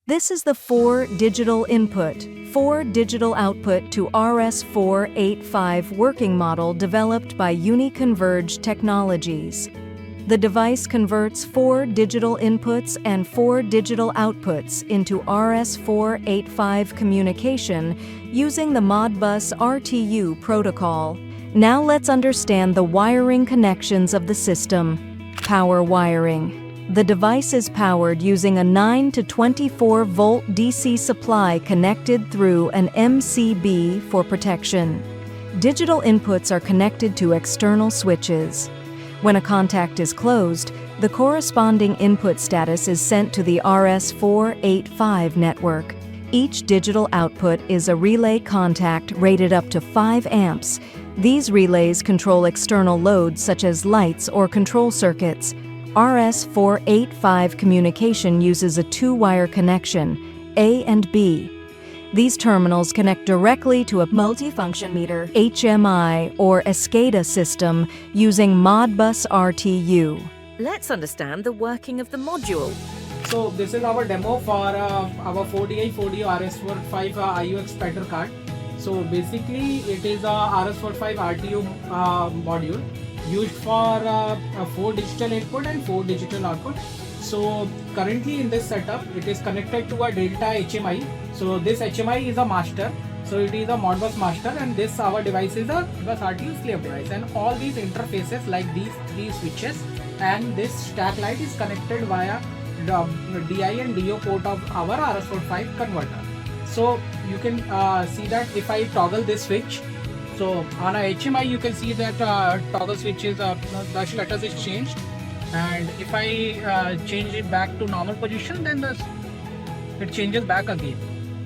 This is the 4 digital input, 4 digital output to RS485 working model developed by Uniconverge Technologies. The device converts 4 digital inputs and 4 digital outputs into RS485 communication using the Modbus RTU protocol. Now let's understand the wiring connections of the system. Power wiring. The device is powered using a 9 to 24 volt DC supply connected through an MCB for protection. Digital inputs are connected to external switches. When a contact is closed, the corresponding input status is sent to the RS485 network. Each digital output is a relay contact rated up to 5 amps. These relays control external loads such as lights or control circuits. RS485 communication uses a 2-wire connection, A and B. These terminals connect directly to a multifunction meter HMI or a SCADA system using Modbus RTU. Let's understand the working of the module. So this is our demo for our 4DI 4DO RS485 IUX splitter card. So basically it is a RS485 RTU module used for 4 digital input and 4 digital output. So currently in this setup it is connected to a Delta HMI. So this HMI is a master. So it is a Modbus master, and this our device is a Modbus RTU slave device, and all these interfaces like these 3 switches and this stack light is connected via the DI and DO port of our RS485 converter. So you can see that if I toggle this switch, so on a HMI you can see that toggle switch is the status is changed, and if I change it back to normal position, then it changes back again.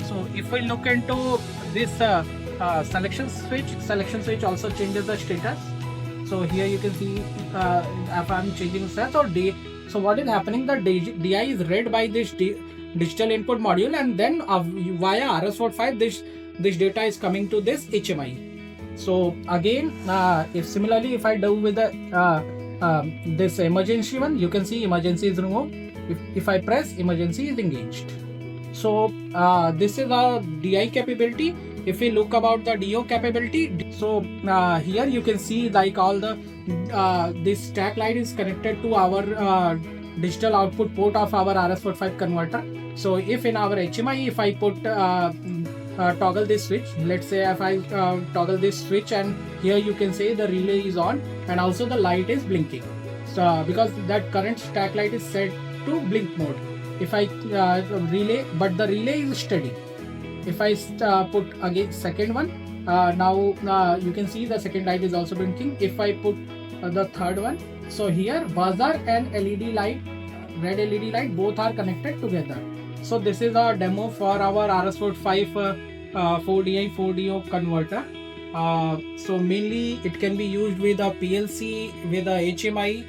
So if we look into this selection switch also changes the status. So here you can see if I'm changing status or day. So what is happening, the DI is read by this digital input module, and then via RS485 this data is coming to this HMI. So again, if I do with the this emergency one, you can see emergency is removed. If I press, emergency is engaged. So this is our DI capability. If we look about the DO capability, so here you can see like all the this stack light is connected to our digital output port of our RS485 converter. So if in our HMI, if I put toggle this switch, let's say if I toggle this switch, and here you can say the relay is on and also the light is blinking. So because that current stack light is set to blink mode. If I relay, but the relay is steady. If I put again second one, now you can see the second light is also blinking. If I put the third one, so here buzzer and LED light, red LED light, both are connected together. So this is a demo for our RS485 4DI 4DO converter. So mainly it can be used with a PLC, with a HMI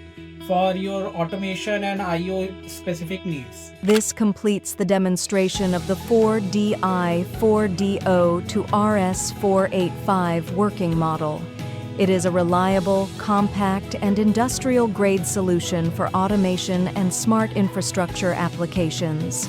for your automation and IO specific needs. This completes the demonstration of the 4DI 4DO to RS485 working model. It is a reliable, compact, and industrial-grade solution for automation and smart infrastructure applications.